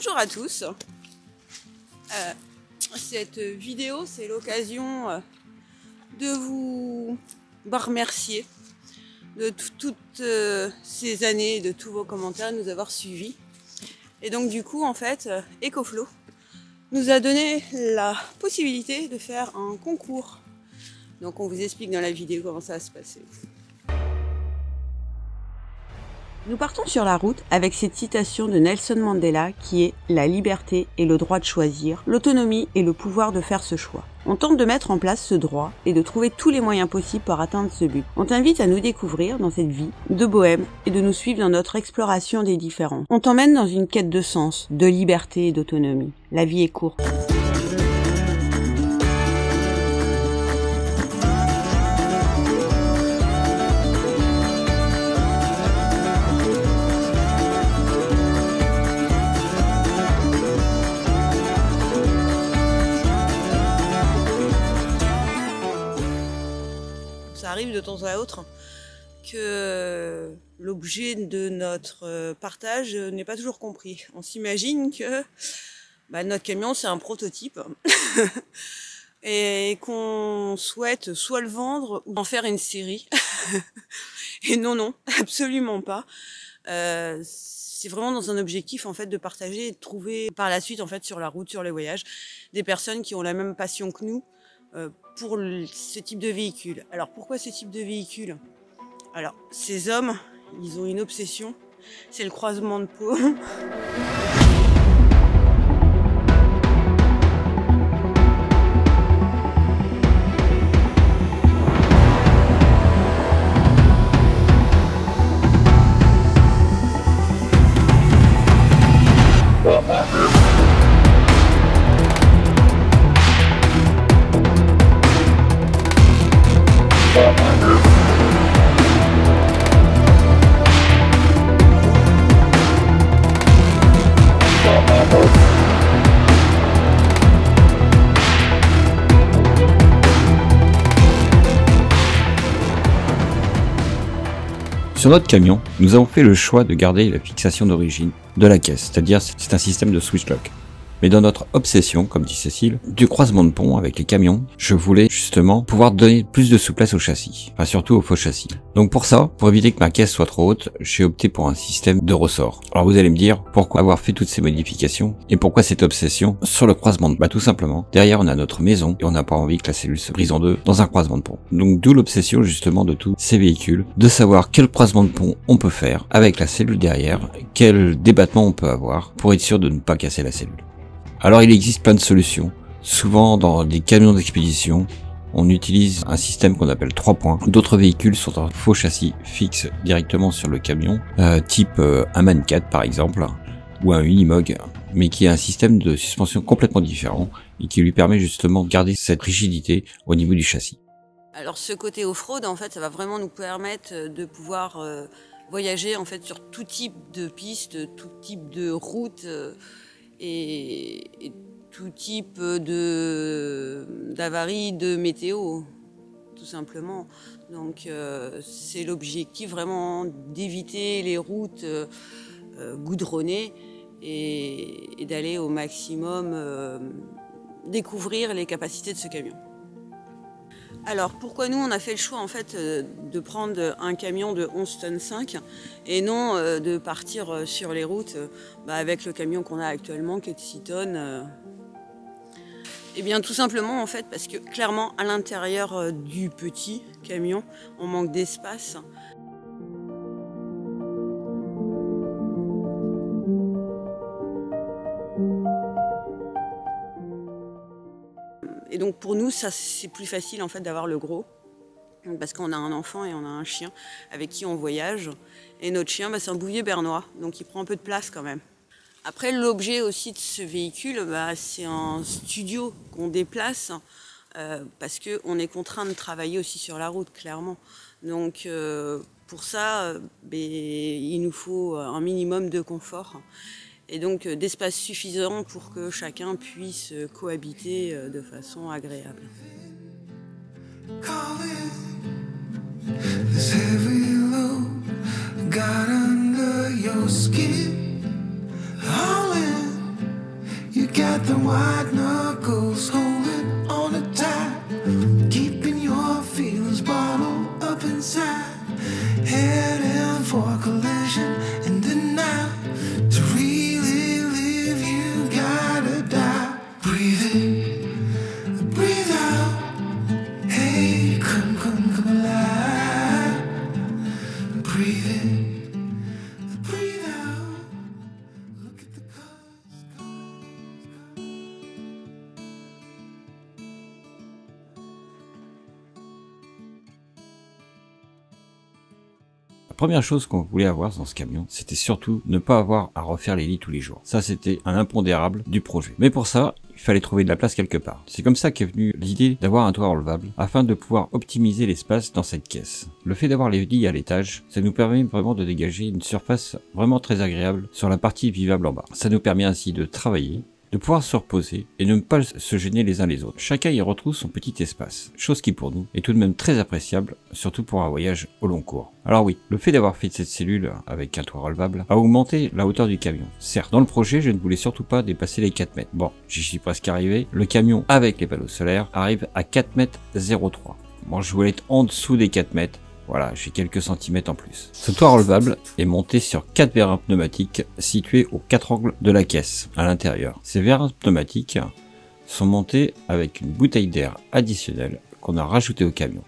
Bonjour à tous. Cette vidéo, c'est l'occasion de vous remercier de toutes ces années, de tous vos commentaires, de nous avoir suivis. Et donc du coup, en fait, EcoFlow nous a donné la possibilité de faire un concours. Donc on vous explique dans la vidéo comment ça va se passer. Nous partons sur la route avec cette citation de Nelson Mandela qui est « La liberté et le droit de choisir, l'autonomie et le pouvoir de faire ce choix ». On tente de mettre en place ce droit et de trouver tous les moyens possibles pour atteindre ce but. On t'invite à nous découvrir dans cette vie de bohème et de nous suivre dans notre exploration des différences. On t'emmène dans une quête de sens, de liberté et d'autonomie. La vie est courte. Ça arrive de temps à autre que l'objet de notre partage n'est pas toujours compris. On s'imagine que notre camion c'est un prototype et qu'on souhaite soit le vendre ou en faire une série. Et non, absolument pas. C'est vraiment dans un objectif en fait de partager et de trouver par la suite en fait sur la route, sur les voyages, des personnes qui ont la même passion que nous pour ce type de véhicule. Alors pourquoi ce type de véhicule? Alors ces hommes, ils ont une obsession, c'est le croisement de peau. Sur notre camion, nous avons fait le choix de garder la fixation d'origine de la caisse, c'est-à-dire c'est un système de switch lock. Mais dans notre obsession, comme dit Cécile, du croisement de pont avec les camions, je voulais justement pouvoir donner plus de souplesse au châssis, enfin surtout au faux châssis. Donc pour ça, pour éviter que ma caisse soit trop haute, j'ai opté pour un système de ressort. Alors vous allez me dire, pourquoi avoir fait toutes ces modifications et pourquoi cette obsession sur le croisement de pont? Tout simplement, derrière on a notre maison et on n'a pas envie que la cellule se brise en deux dans un croisement de pont. Donc d'où l'obsession justement de tous ces véhicules, de savoir quel croisement de pont on peut faire avec la cellule derrière, quel débattement on peut avoir pour être sûr de ne pas casser la cellule. Alors il existe plein de solutions. Souvent dans des camions d'expédition, on utilise un système qu'on appelle 3 points. D'autres véhicules sont un faux châssis fixe directement sur le camion, type un Man 4 par exemple, ou un Unimog, mais qui a un système de suspension complètement différent et qui lui permet justement de garder cette rigidité au niveau du châssis. Alors ce côté off-road, en fait, ça va vraiment nous permettre de pouvoir voyager en fait sur tout type de piste, tout type de route. Et tout type d'avarie de météo, tout simplement. Donc c'est l'objectif vraiment d'éviter les routes goudronnées et d'aller au maximum découvrir les capacités de ce camion. Alors pourquoi nous on a fait le choix en fait de prendre un camion de 11 tonnes 5 et non de partir sur les routes avec le camion qu'on a actuellement qui est de 6 tonnes Eh bien tout simplement en fait parce que clairement à l'intérieur du petit camion on manque d'espace. Et donc pour nous, ça c'est plus facile en fait d'avoir le gros, parce qu'on a un enfant et on a un chien avec qui on voyage. Et notre chien, c'est un bouvier bernois, donc il prend un peu de place quand même. Après, l'objet aussi de ce véhicule, c'est un studio qu'on déplace, parce qu'on est contraint de travailler aussi sur la route, clairement. Donc pour ça, il nous faut un minimum de confort. Et donc d'espace suffisant pour que chacun puisse cohabiter de façon agréable. got the white knuckles holding on it tight, keeping your feelings bottled up inside, heading for collision in the night. To really live, you gotta die. Breathe in, breathe out. Hey, come alive. Breathe in, breathe out. Look at the colors. La première chose qu'on voulait avoir dans ce camion, c'était surtout ne pas avoir à refaire les lits tous les jours. Ça, c'était un impondérable du projet. Mais pour ça, il fallait trouver de la place quelque part. C'est comme ça qu'est venue l'idée d'avoir un toit relevable, afin de pouvoir optimiser l'espace dans cette caisse. Le fait d'avoir les lits à l'étage, ça nous permet vraiment de dégager une surface vraiment très agréable sur la partie vivable en bas. Ça nous permet ainsi de travailler, de pouvoir se reposer et ne pas se gêner les uns les autres. Chacun y retrouve son petit espace, chose qui pour nous est tout de même très appréciable, surtout pour un voyage au long cours. Alors oui, le fait d'avoir fait cette cellule avec un toit relevable a augmenté la hauteur du camion. Certes, dans le projet, je ne voulais surtout pas dépasser les 4 mètres. Bon, j'y suis presque arrivé. Le camion avec les panneaux solaires arrive à 4 mètres 03. Bon, je voulais être en dessous des 4 mètres. Voilà, j'ai quelques centimètres en plus. Ce toit relevable est monté sur 4 vérins pneumatiques situés aux 4 angles de la caisse, à l'intérieur. Ces vérins pneumatiques sont montés avec une bouteille d'air additionnelle qu'on a rajoutée au camion.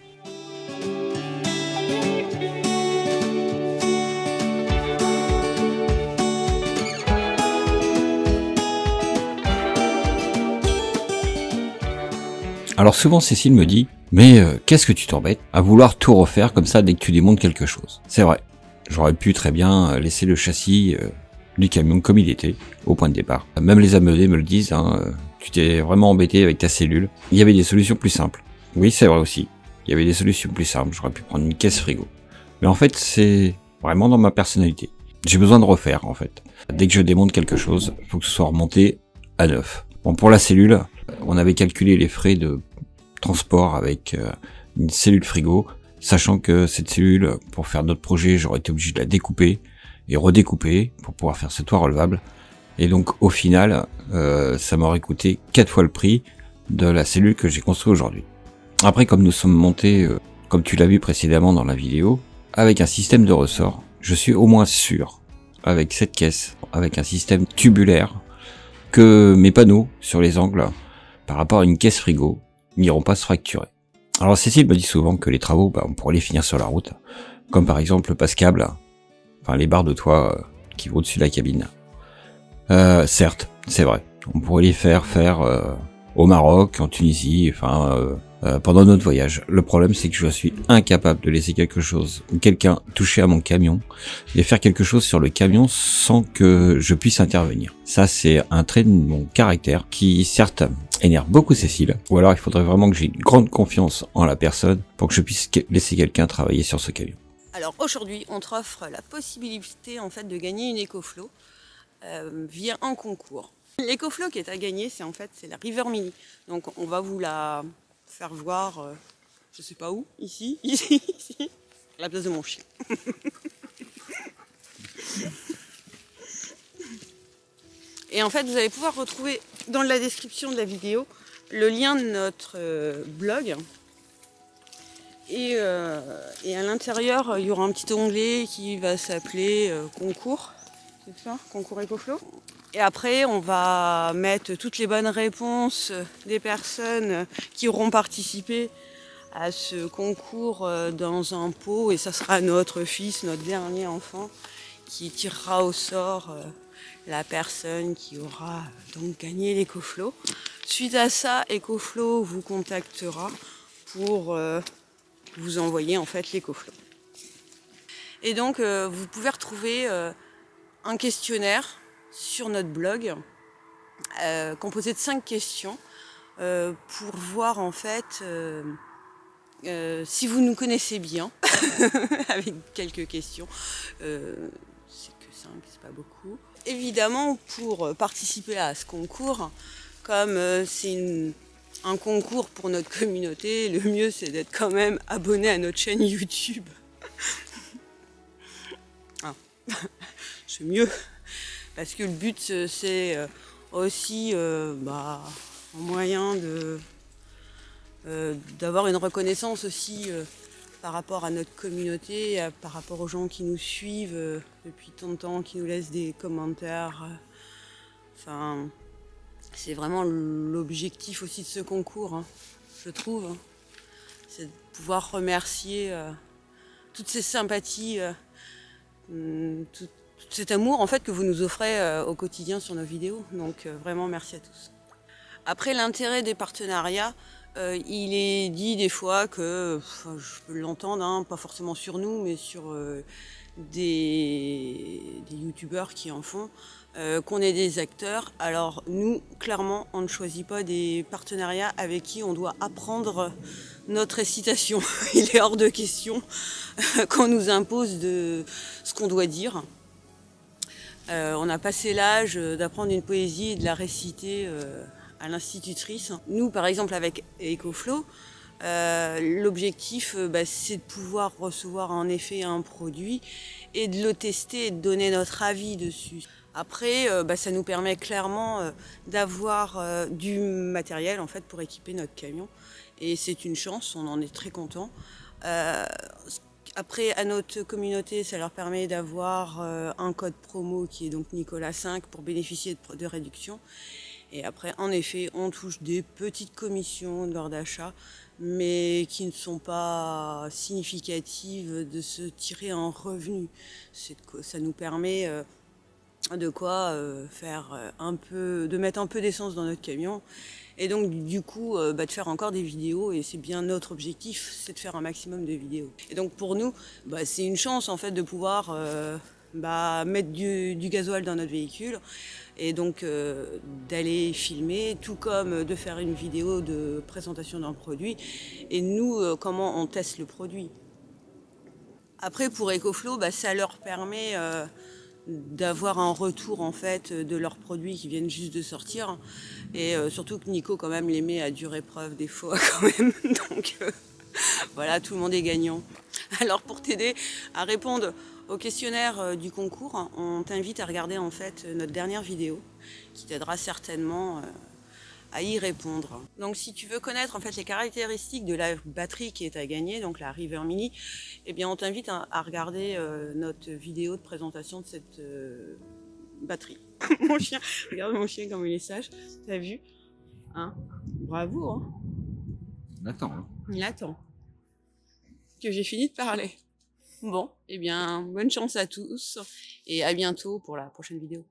Alors souvent Cécile me dit « Mais qu'est-ce que tu t'embêtes à vouloir tout refaire comme ça dès que tu démontes quelque chose ?» C'est vrai, j'aurais pu très bien laisser le châssis du camion comme il était, au point de départ. Même les ameubés me le disent, tu t'es vraiment embêté avec ta cellule. Il y avait des solutions plus simples. Oui, c'est vrai aussi, il y avait des solutions plus simples, j'aurais pu prendre une caisse frigo. Mais en fait, c'est vraiment dans ma personnalité. J'ai besoin de refaire en fait. Dès que je démonte quelque chose, il faut que ce soit remonté à neuf. Bon, pour la cellule, on avait calculé les frais de transport avec une cellule frigo, sachant que cette cellule, pour faire notre projet, j'aurais été obligé de la découper et redécouper pour pouvoir faire ce toit relevable. Et donc au final, ça m'aurait coûté 4 fois le prix de la cellule que j'ai construite aujourd'hui. Après, comme nous sommes montés, comme tu l'as vu précédemment dans la vidéo, avec un système de ressort, je suis au moins sûr, avec cette caisse, avec un système tubulaire, que mes panneaux sur les angles, par rapport à une caisse frigo, n'iront pas se fracturer. Alors Cécile me dit souvent que les travaux, on pourrait les finir sur la route, comme par exemple le passe-câble, enfin les barres de toit qui vont au-dessus de la cabine. Certes, c'est vrai, on pourrait les faire au Maroc, en Tunisie, pendant notre voyage. Le problème, c'est que je suis incapable de laisser quelque chose ou quelqu'un toucher à mon camion et faire quelque chose sur le camion sans que je puisse intervenir. Ça, c'est un trait de mon caractère qui, certes, énerve beaucoup Cécile, ou alors il faudrait vraiment que j'ai une grande confiance en la personne pour que je puisse laisser quelqu'un travailler sur ce camion. Alors aujourd'hui, on t'offre la possibilité en fait de gagner une EcoFlow via un concours. L'EcoFlow qui est à gagner, c'est la River Mini. Donc on va vous la faire voir, je sais pas où, ici, à la place de mon chien. Et en fait, vous allez pouvoir retrouver dans la description de la vidéo le lien de notre blog. Et à l'intérieur, il y aura un petit onglet qui va s'appeler concours. C'est ça, concours EcoFlow. Et après, on va mettre toutes les bonnes réponses des personnes qui auront participé à ce concours dans un pot. Et ça sera notre fils, notre dernier enfant, qui tirera au sort la personne qui aura donc gagné l'EcoFlow. Suite à ça, EcoFlow vous contactera pour vous envoyer en fait l'EcoFlow. Et donc, vous pouvez retrouver un questionnaire sur notre blog composé de 5 questions pour voir en fait si vous nous connaissez bien avec quelques questions. C'est que 5, c'est pas beaucoup. Évidemment, pour participer à ce concours, comme c'est un concours pour notre communauté, le mieux c'est d'être quand même abonné à notre chaîne YouTube. Ah. C'est mieux. Parce que le but, c'est aussi un moyen d'avoir une reconnaissance aussi par rapport à notre communauté, par rapport aux gens qui nous suivent depuis tant de temps, qui nous laissent des commentaires. Enfin, c'est vraiment l'objectif aussi de ce concours, hein, je trouve. Hein. C'est de pouvoir remercier toutes ces sympathies, tout cet amour en fait que vous nous offrez au quotidien sur nos vidéos. Donc vraiment merci à tous. Après, l'intérêt des partenariats, il est dit des fois que, je peux l'entendre, hein, pas forcément sur nous, mais sur des youtubeurs qui en font, qu'on est des acteurs. Alors nous, clairement, on ne choisit pas des partenariats avec qui on doit apprendre notre récitation. Il est hors de question qu'on nous impose de ce qu'on doit dire. On a passé l'âge d'apprendre une poésie et de la réciter à l'institutrice. Nous, par exemple, avec EcoFlow, l'objectif, c'est de pouvoir recevoir en effet un produit et de le tester et de donner notre avis dessus. Après, ça nous permet clairement d'avoir du matériel en fait pour équiper notre camion. Et c'est une chance, on en est très content. Après, à notre communauté, ça leur permet d'avoir un code promo qui est donc Nicolas 5 pour bénéficier de réduction. Et après, en effet, on touche des petites commissions lors d'achat, mais qui ne sont pas significatives de se tirer un revenu. Ça nous permet de quoi faire de mettre un peu d'essence dans notre camion. Et donc du coup de faire encore des vidéos, et c'est bien notre objectif, c'est de faire un maximum de vidéos. Et donc pour nous, c'est une chance en fait de pouvoir mettre du gasoil dans notre véhicule et donc d'aller filmer, tout comme de faire une vidéo de présentation d'un produit. Et nous, comment on teste le produit. Après pour EcoFlow, ça leur permet d'avoir un retour en fait de leurs produits qui viennent juste de sortir, et surtout que Nico quand même les met à dure épreuve des fois quand même, donc voilà, tout le monde est gagnant. Alors pour t'aider à répondre au questionnaire du concours, on t'invite à regarder en fait notre dernière vidéo qui t'aidera certainement à y répondre. Donc si tu veux connaître en fait les caractéristiques de la batterie qui est à gagner, donc la River Mini, eh bien on t'invite à regarder notre vidéo de présentation de cette batterie. Mon chien, regarde mon chien comme il est sage, t'as vu, hein? Bravo, hein? On attend. Hein. Il attend que j'ai fini de parler. Bon, eh bien bonne chance à tous et à bientôt pour la prochaine vidéo.